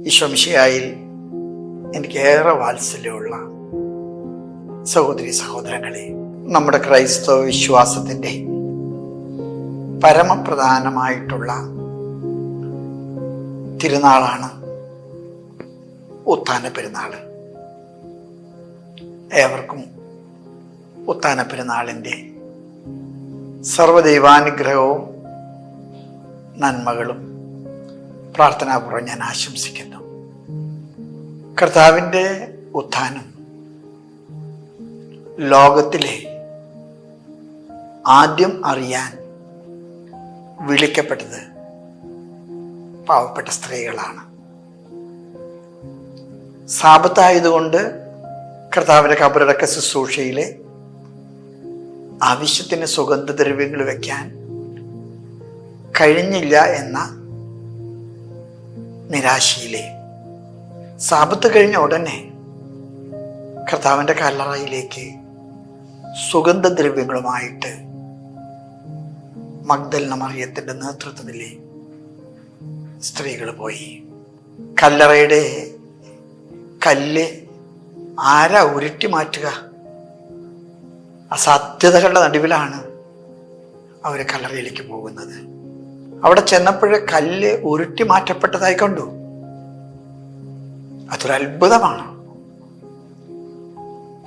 ഈശോ മിശിഹായിൽ എനിക്കേറെ വാത്സല്യമുള്ള സഹോദരി സഹോദരങ്ങളെ, നമ്മുടെ ക്രൈസ്തവ വിശ്വാസത്തിൻ്റെ പരമപ്രധാനമായിട്ടുള്ള തിരുനാളാണ് ഉത്ഥാന പെരുന്നാൾ. ഏവർക്കും ഉത്ഥാന പെരുന്നാളിൻ്റെ സർവ്വദൈവാനുഗ്രഹവും നന്മകളും പ്രാർത്ഥനാപൂർവ്വം ഞാൻ ആശംസിക്കുന്നു. കർത്താവിൻ്റെ ഉത്ഥാനം ലോകത്തിലെ ആദ്യം അറിയാൻ വിളിക്കപ്പെട്ടത് പാവപ്പെട്ട സ്ത്രീകളാണ്. സാപത്തായതുകൊണ്ട് കർത്താവിൻ്റെ കബറടക്ക ശുശ്രൂഷയിലെ ആവശ്യത്തിന് സുഗന്ധദ്രവ്യങ്ങൾ വയ്ക്കാൻ കഴിഞ്ഞില്ല എന്ന നിരാശയിലെ സാപത്ത് കഴിഞ്ഞ ഉടനെ കർത്താവിൻ്റെ കല്ലറയിലേക്ക് സുഗന്ധദ്രവ്യങ്ങളുമായിട്ട് മഗ്ദലന മറിയത്തിൻ്റെ നേതൃത്വത്തിലെ സ്ത്രീകൾ പോയി. കല്ലറയുടെ കല്ല് ആരാ ഉരുട്ടി മാറ്റുക? അസാധ്യതകളുടെ നടുവിലാണ് അവർ കല്ലറയിലേക്ക് പോകുന്നത്. അവിടെ ചെന്നപ്പോഴേ കല്ല് ഉരുട്ടി മാറ്റപ്പെട്ടതായി കണ്ടു. അതൊരു അത്ഭുതമാണ്.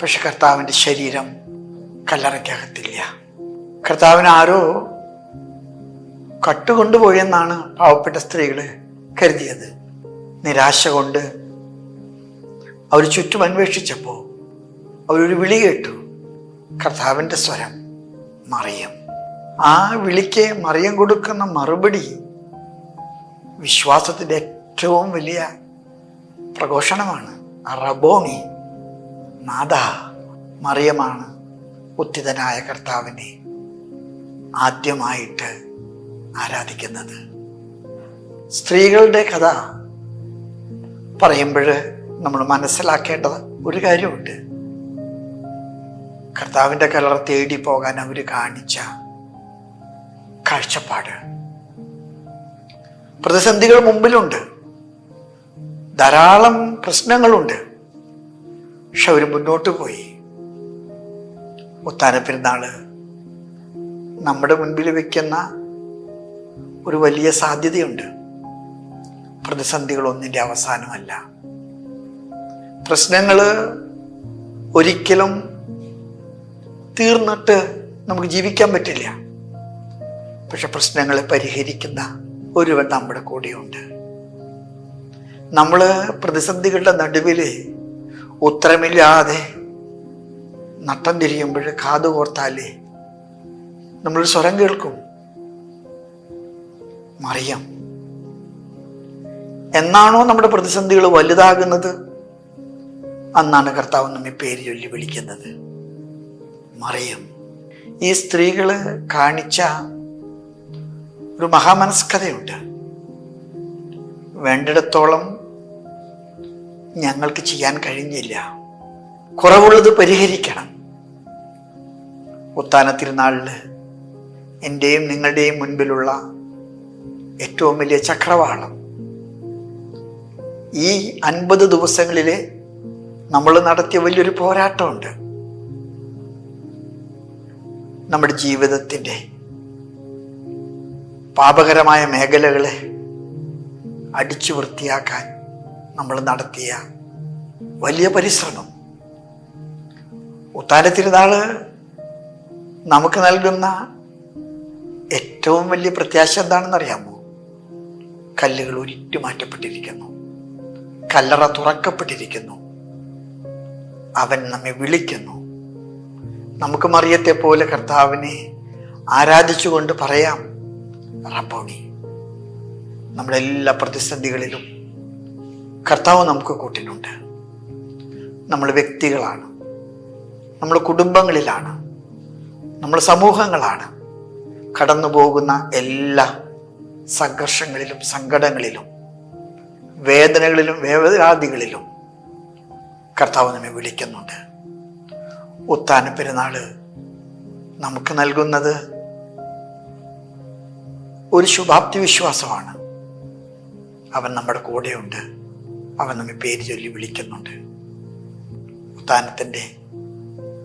പക്ഷെ കർത്താവിൻ്റെ ശരീരം കല്ലറയ്ക്കകത്തില്ല. കർത്താവിന് ആരോ കട്ടുകൊണ്ടുപോയെന്നാണ് പാവപ്പെട്ട സ്ത്രീകൾ കരുതിയത്. നിരാശ കൊണ്ട് അവർ ചുറ്റും അന്വേഷിച്ചപ്പോൾ അവരൊരു വിളി കേട്ടു. കർത്താവിൻ്റെ സ്വരം, മറിയം. ആ വിളിക്ക് മറിയം കൊടുക്കുന്ന മറുപടി വിശ്വാസത്തിൻ്റെ ഏറ്റവും വലിയ പ്രഘോഷണമാണ്. റബ്ബോണി, നാഥ. മറിയമാണ് ഉത്ഥിതനായ കർത്താവിനെ ആദ്യമായിട്ട് ആരാധിക്കുന്നത്. സ്ത്രീകളുടെ കഥ പറയുമ്പോൾ നമ്മൾ മനസ്സിലാക്കേണ്ടത് ഒരു കാര്യമുണ്ട്. കർത്താവിൻ്റെ കല്ലറ തേടി പോകാൻ അവർ കാണിച്ച കാഴ്ചപ്പാട്. പ്രതിസന്ധികൾ മുമ്പിലുണ്ട്, ധാരാളം പ്രശ്നങ്ങളുണ്ട്. പക്ഷെ അവർ മുന്നോട്ട് പോയി. ഉത്ഥാന പെരുന്നാള് നമ്മുടെ മുൻപിൽ വെക്കുന്ന ഒരു വലിയ സാധ്യതയുണ്ട്. പ്രതിസന്ധികളൊന്നിൻ്റെ അവസാനമല്ല. പ്രശ്നങ്ങൾ ഒരിക്കലും തീർന്നിട്ട് നമുക്ക് ജീവിക്കാൻ പറ്റില്ല. പക്ഷെ പ്രശ്നങ്ങളെ പരിഹരിക്കുന്ന ഒരുവൻ നമ്മുടെ കൂടെയുണ്ട്. നമ്മൾ പ്രതിസന്ധികളുടെ നടുവിൽ ഉത്തരമില്ലാതെ നട്ടം തിരിയുമ്പോൾ കാതുകോർത്താലേ നമ്മളൊരു സ്വരം കേൾക്കും, മറിയം. എന്നാണോ നമ്മുടെ പ്രതിസന്ധികൾ വലുതാകുന്നത്, അന്നാണ് കർത്താവ് നമ്മെ പേര് ചൊല്ലി വിളിക്കുന്നത്, മറിയം. ഈ സ്ത്രീകൾ കാണിച്ച ഒരു മഹാമനസ്കതയുണ്ട്. വേണ്ടിടത്തോളം ഞങ്ങൾക്ക് ചെയ്യാൻ കഴിഞ്ഞില്ല, കുറവുള്ളത് പരിഹരിക്കണം. ഉത്ഥാന തിരുനാളിൽ എൻ്റെയും നിങ്ങളുടെയും മുൻപിലുള്ള ഏറ്റവും വലിയ ചക്രവാളം ഈ 50 ദിവസങ്ങളിൽ നമ്മൾ നടത്തിയ വലിയൊരു പോരാട്ടമുണ്ട്. നമ്മുടെ ജീവിതത്തിൻ്റെ പാപകരമായ മേഖലകളെ അടിച്ചു വൃത്തിയാക്കാൻ നമ്മൾ നടത്തിയ വലിയ പരിശ്രമം. ഉത്ഥാന തിരുനാള് നമുക്ക് നൽകുന്ന ഏറ്റവും വലിയ പ്രത്യാശ എന്താണെന്നറിയാമോ? കല്ലുകൾ ഉരുട്ടി മാറ്റപ്പെട്ടിരിക്കുന്നു, കല്ലറ തുറക്കപ്പെട്ടിരിക്കുന്നു. അവൻ നമ്മെ വിളിക്കുന്നു. നമുക്ക് മറിയത്തെ പോലെ കർത്താവിനെ ആരാധിച്ചുകൊണ്ട് പറയാം, റബ്ബോണി. നമ്മുടെ എല്ലാ പ്രതിസന്ധികളിലും കർത്താവ് നമുക്ക് കൂട്ടിനുണ്ട്. നമ്മൾ വ്യക്തികളാണ്, നമ്മൾ കുടുംബങ്ങളിലാണ്, നമ്മൾ സമൂഹങ്ങളാണ്. കടന്നു പോകുന്ന എല്ലാ സംഘർഷങ്ങളിലും സങ്കടങ്ങളിലും വേദനകളിലും വേവലാതികളിലും കർത്താവ് നമ്മെ വിളിക്കുന്നുണ്ട്. ഉത്ഥാന പെരുന്നാള് നമുക്ക് നൽകുന്നത് ഒരു ശുഭാപ്തി വിശ്വാസമാണ്. അവൻ നമ്മുടെ കൂടെയുണ്ട്. അവൻ നമ്മെ പേര് ചൊല്ലി വിളിക്കുന്നുണ്ട്. ഉത്ഥാനത്തിൻ്റെ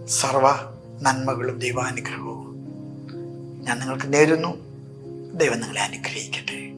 സർവ നന്മകളും ദൈവാനുഗ്രഹവും ഞാൻ നിങ്ങൾക്ക് നേരുന്നു. ദൈവം നിങ്ങളെ അനുഗ്രഹിക്കട്ടെ.